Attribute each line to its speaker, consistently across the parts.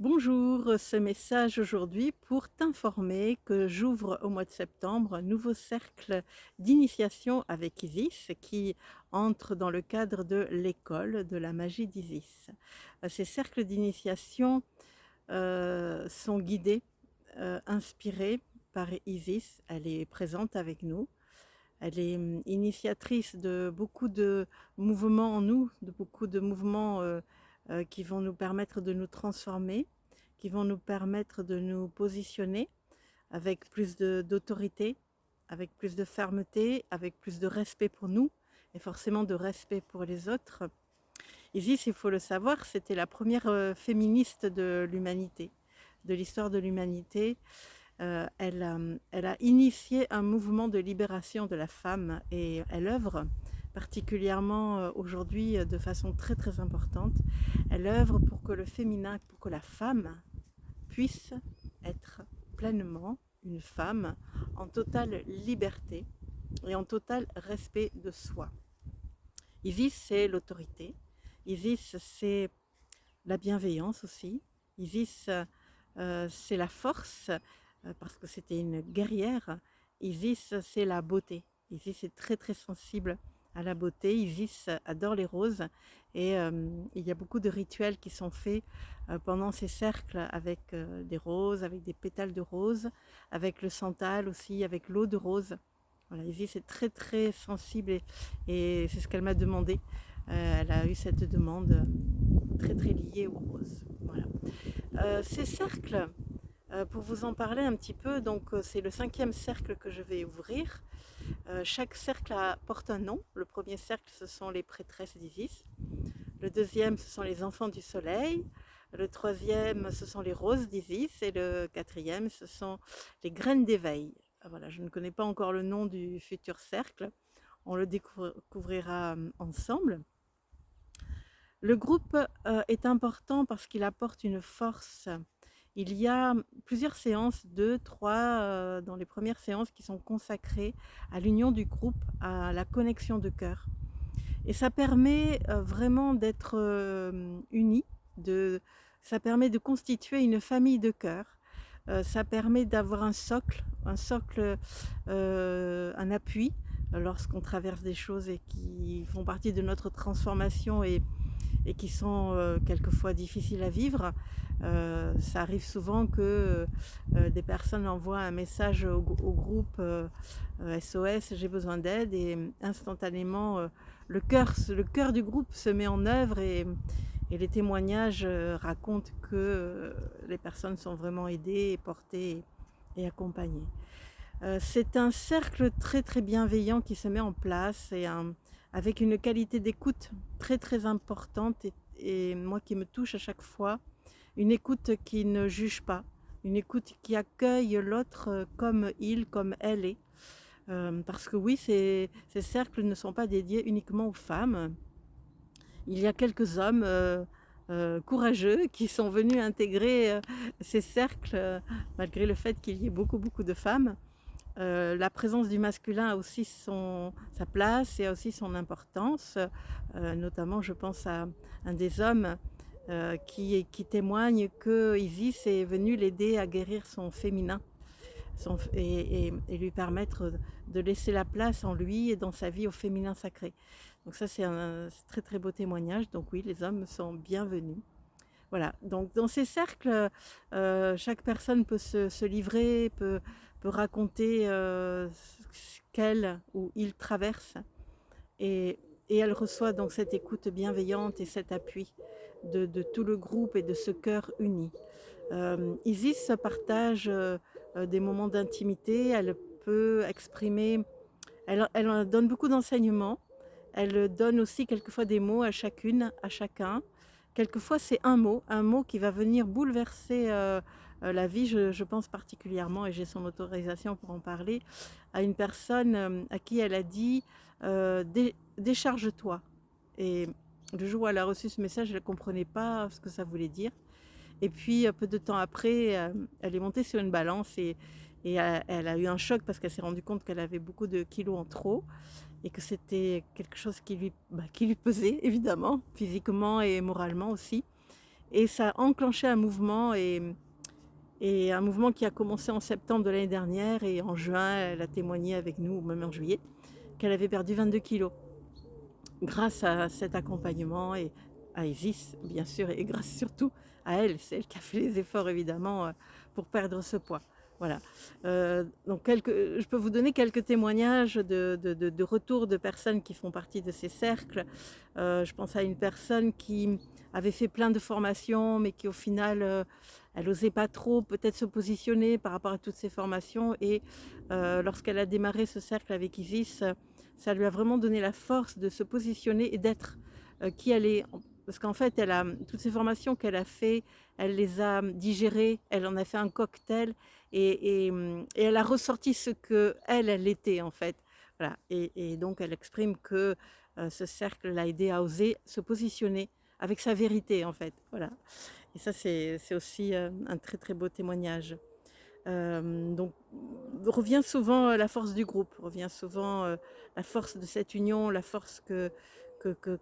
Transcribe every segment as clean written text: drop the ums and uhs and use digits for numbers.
Speaker 1: Bonjour, ce message aujourd'hui pour t'informer que j'ouvre au mois de septembre un nouveau cercle d'initiation avec Isis qui entre dans le cadre de l'école de la magie d'Isis. Ces cercles d'initiation sont guidés, inspirés par Isis. Elle est présente avec nous. Elle est initiatrice de beaucoup de mouvements en nous, de beaucoup de mouvements qui vont nous permettre de nous transformer, qui vont nous permettre de nous positionner avec plus d'autorité, avec plus de fermeté, avec plus de respect pour nous et forcément de respect pour les autres. Isis, il faut le savoir, c'était la première féministe de l'humanité, de l'histoire de l'humanité. Elle a initié un mouvement de libération de la femme et elle œuvre particulièrement aujourd'hui de façon très très importante. Elle œuvre pour que le féminin, pour que la femme puisse être pleinement une femme en totale liberté et en total respect de soi. Isis, c'est l'autorité. Isis, c'est la bienveillance aussi. Isis, c'est la force, parce que c'était une guerrière. Isis, c'est la beauté. Isis est très très sensible à la beauté. Isis adore les roses et il y a beaucoup de rituels qui sont faits pendant ces cercles avec des roses, avec des pétales de roses, avec le santal aussi, avec l'eau de rose. Voilà, Isis est très très sensible et c'est ce qu'elle m'a demandé. Elle a eu cette demande très très liée aux roses. Voilà. Ces cercles, pour vous en parler un petit peu, donc c'est le 5e cercle que je vais ouvrir. Chaque cercle porte un nom. Le premier cercle, ce sont les prêtresses d'Isis. Le deuxième, ce sont les enfants du soleil. Le troisième, ce sont les roses d'Isis. Et le quatrième, ce sont les graines d'éveil. Voilà, je ne connais pas encore le nom du futur cercle. On le découvrira ensemble. Le groupe est important parce qu'il apporte une force. Il y a plusieurs séances, 2, 3, dans les premières séances qui sont consacrées à l'union du groupe, à la connexion de cœur. Et ça permet vraiment d'être unis, ça permet de constituer une famille de cœur. Ça permet d'avoir un appui lorsqu'on traverse des choses et qui font partie de notre transformation et qui sont quelquefois difficiles à vivre. Ça arrive souvent que des personnes envoient un message au groupe SOS, j'ai besoin d'aide, et instantanément le cœur du groupe se met en œuvre et les témoignages racontent que les personnes sont vraiment aidées, portées et accompagnées. C'est un cercle très très bienveillant qui se met en place avec une qualité d'écoute très très importante et moi qui me touche à chaque fois, une écoute qui ne juge pas, une écoute qui accueille l'autre comme il, comme elle est. Parce que oui, ces cercles ne sont pas dédiés uniquement aux femmes. Il y a quelques hommes courageux qui sont venus intégrer ces cercles malgré le fait qu'il y ait beaucoup beaucoup de femmes. La présence du masculin a aussi sa place et a aussi son importance. Notamment, je pense à un des hommes qui témoigne que Isis est venue l'aider à guérir son féminin et lui permettre de laisser la place en lui et dans sa vie au féminin sacré. Donc ça, c'est un très très beau témoignage. Donc oui, les hommes sont bienvenus. Voilà, donc dans ces cercles, chaque personne peut se livrer, peut raconter ce qu'elle ou il traverse et elle reçoit donc cette écoute bienveillante et cet appui de tout le groupe et de ce cœur uni. Isis partage des moments d'intimité, elle peut exprimer, elle donne beaucoup d'enseignements, elle donne aussi quelquefois des mots à chacune, à chacun. Quelquefois, c'est un mot qui va venir bouleverser la vie. Je pense particulièrement, et j'ai son autorisation pour en parler, à une personne à qui elle a dit décharge-toi. Et le jour où elle a reçu ce message, elle ne comprenait pas ce que ça voulait dire. Et puis, peu de temps après, elle est montée sur une balance et elle a eu un choc parce qu'elle s'est rendue compte qu'elle avait beaucoup de kilos en trop et que c'était quelque chose qui lui pesait, évidemment, physiquement et moralement aussi. et ça a enclenché un mouvement et un mouvement qui a commencé en septembre de l'année dernière et en juin, elle a témoigné avec nous, ou même en juillet, qu'elle avait perdu 22 kilos grâce à cet accompagnement et à Isis, bien sûr, et grâce surtout à elle. C'est elle qui a fait les efforts, évidemment, pour perdre ce poids. Voilà. Donc, je peux vous donner quelques témoignages de retours de personnes qui font partie de ces cercles. Je pense à une personne qui avait fait plein de formations, mais qui au final, elle n'osait pas trop peut-être se positionner par rapport à toutes ces formations. Et lorsqu'elle a démarré ce cercle avec Isis, ça lui a vraiment donné la force de se positionner et d'être qui elle est. Parce qu'en fait, toutes ces formations qu'elle a fait, elle les a digérées, elle en a fait un cocktail et elle a ressorti ce que elle était en fait. Voilà. Et donc, elle exprime que ce cercle l'a aidée à oser se positionner avec sa vérité en fait. Voilà. Et ça, c'est aussi un très très beau témoignage. Donc revient souvent la force du groupe, revient souvent la force de cette union, la force que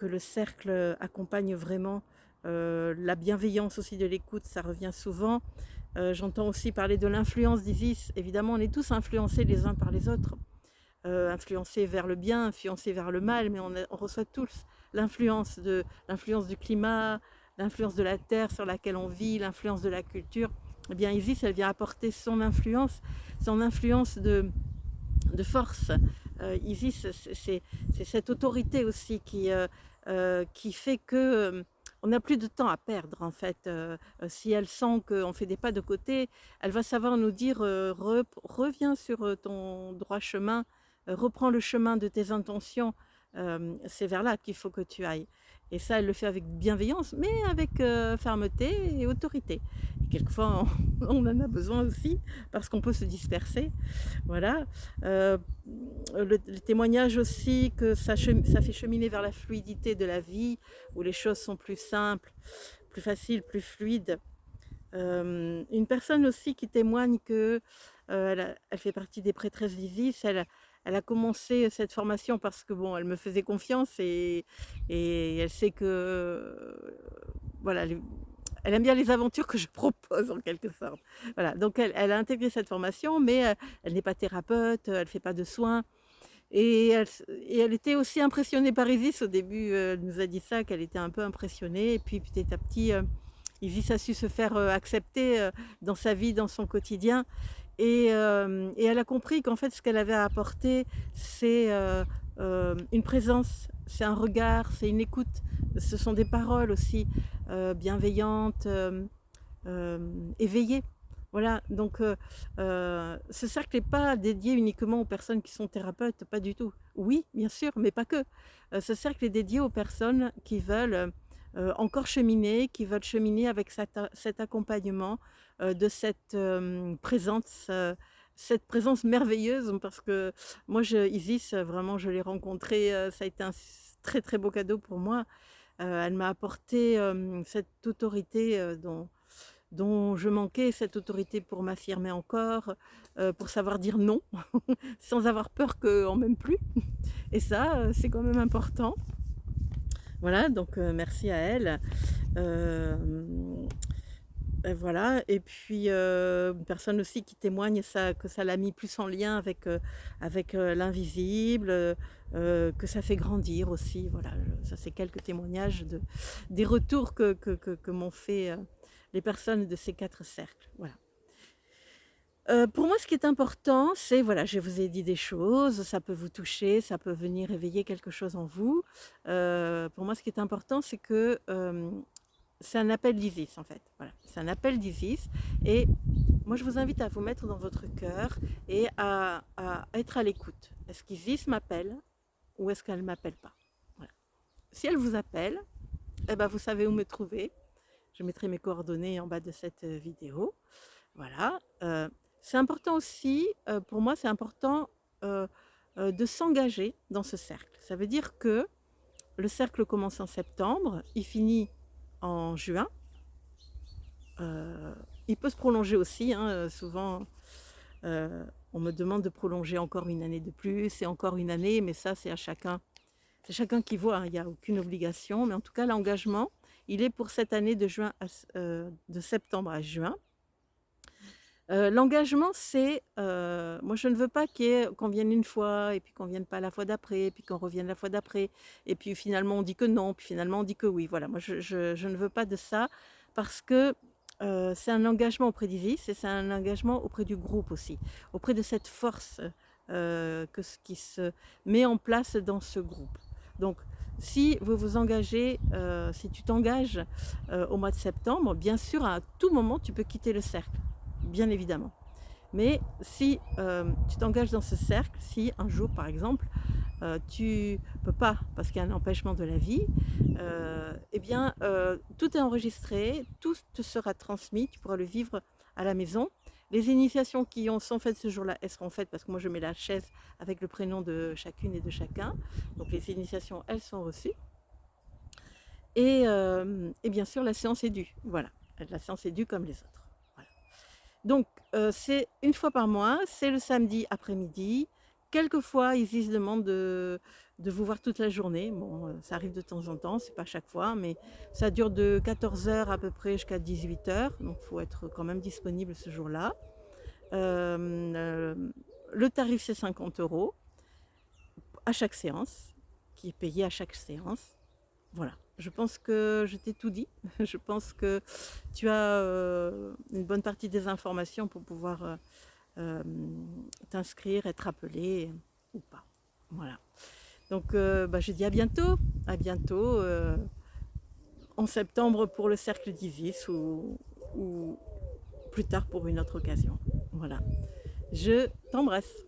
Speaker 1: le cercle accompagne vraiment, la bienveillance aussi de l'écoute, ça revient souvent. J'entends aussi parler de l'influence d'Isis. Évidemment, on est tous influencés les uns par les autres, influencés vers le bien, influencés vers le mal, mais on reçoit tous l'influence du climat, l'influence de la terre sur laquelle on vit, l'influence de la culture. Eh bien, Isis, elle vient apporter son influence de force. Isis, c'est cette autorité aussi qui fait que on n'a plus de temps à perdre en fait. Si elle sent qu'on fait des pas de côté, elle va savoir nous dire reviens sur ton droit chemin, reprends le chemin de tes intentions. C'est vers là qu'il faut que tu ailles. Et ça, elle le fait avec bienveillance, mais avec fermeté et autorité. Et quelquefois, on en a besoin aussi, parce qu'on peut se disperser. Voilà. Le témoignage aussi que ça fait cheminer vers la fluidité de la vie, où les choses sont plus simples, plus faciles, plus fluides. Une personne aussi qui témoigne que elle fait partie des prêtresses d'Isis. Elle a commencé cette formation parce que bon, elle me faisait confiance et elle sait que voilà, elle aime bien les aventures que je propose en quelque sorte. Voilà, donc elle a intégré cette formation, mais elle n'est pas thérapeute, elle ne fait pas de soins. Et elle était aussi impressionnée par Isis au début. Elle nous a dit ça, qu'elle était un peu impressionnée. Et puis petit à petit, Isis a su se faire accepter dans sa vie, dans son quotidien. Et elle a compris qu'en fait, ce qu'elle avait à apporter, c'est une présence, c'est un regard, c'est une écoute. Ce sont des paroles aussi bienveillantes, éveillées. Voilà, donc ce cercle n'est pas dédié uniquement aux personnes qui sont thérapeutes, pas du tout. Oui, bien sûr, mais pas que. Ce cercle est dédié aux personnes qui veulent encore cheminer, qui veulent cheminer avec cet accompagnement de cette présence merveilleuse, parce que moi, Isis, vraiment, je l'ai rencontrée, ça a été un très très beau cadeau pour moi. Elle m'a apporté cette autorité dont je manquais, cette autorité pour m'affirmer encore, pour savoir dire non, sans avoir peur qu'on m'aime plus. Et ça, c'est quand même important. Voilà, donc merci à elle. Et voilà, et puis une personne aussi qui témoigne que ça l'a mis plus en lien avec l'invisible, que ça fait grandir aussi. Voilà, ça c'est quelques témoignages des retours que m'ont fait les personnes de ces 4 cercles. Voilà. Pour moi, ce qui est important, c'est, voilà, je vous ai dit des choses, ça peut vous toucher, ça peut venir éveiller quelque chose en vous. Pour moi, ce qui est important, c'est que c'est un appel d'Isis, en fait. Voilà, c'est un appel d'Isis. Et moi, je vous invite à vous mettre dans votre cœur et à être à l'écoute. Est-ce qu'Isis m'appelle ou est-ce qu'elle ne m'appelle pas? Voilà. Si elle vous appelle, eh ben, vous savez où me trouver. Je mettrai mes coordonnées en bas de cette vidéo. Voilà. C'est important aussi, pour moi, c'est important de s'engager dans ce cercle. Ça veut dire que le cercle commence en septembre, il finit en juin. Il peut se prolonger aussi, hein, souvent on me demande de prolonger encore une année de plus et encore une année, mais ça c'est à chacun. C'est chacun qui voit, hein, il n'y a aucune obligation, mais en tout cas l'engagement, Il est pour cette année de septembre à juin. L'engagement, c'est, moi je ne veux pas qu'on vienne une fois et puis qu'on vienne pas la fois d'après et puis qu'on revienne la fois d'après et puis finalement on dit que non, puis finalement on dit que oui. Voilà, moi je ne veux pas de ça parce que, c'est un engagement auprès d'Isis et c'est un engagement auprès du groupe aussi, auprès de cette force, que ce qui se met en place dans ce groupe. Donc si vous vous engagez, si tu t'engages, au mois de septembre, bien sûr à tout moment tu peux quitter le cercle. Bien évidemment. Mais si, tu t'engages dans ce cercle, si un jour par exemple, tu peux pas parce qu'il y a un empêchement de la vie, et bien, tout est enregistré, tout te sera transmis, tu pourras le vivre à la maison. Les initiations sont faites ce jour-là, elles seront faites parce que moi je mets la chaise avec le prénom de chacune et de chacun. Donc les initiations, elles sont reçues et bien sûr la séance est due, voilà. La séance est due comme les autres, voilà. Donc, c'est une fois par mois, c'est le samedi après-midi. Quelquefois, Isis demande de vous voir toute la journée. Bon, ça arrive de temps en temps, c'est pas chaque fois, mais ça dure de 14h à peu près jusqu'à 18h, donc il faut être quand même disponible ce jour-là. Hem, le tarif, c'est 50 € à chaque séance, qui est payé à chaque séance. Voilà, je pense que je t'ai tout dit. Je pense que tu as, une bonne partie des informations pour pouvoir, t'inscrire, être appelé ou pas. Voilà. Donc, bah, je dis à bientôt en septembre pour le cercle d'Isis ou plus tard pour une autre occasion. Voilà. Je t'embrasse.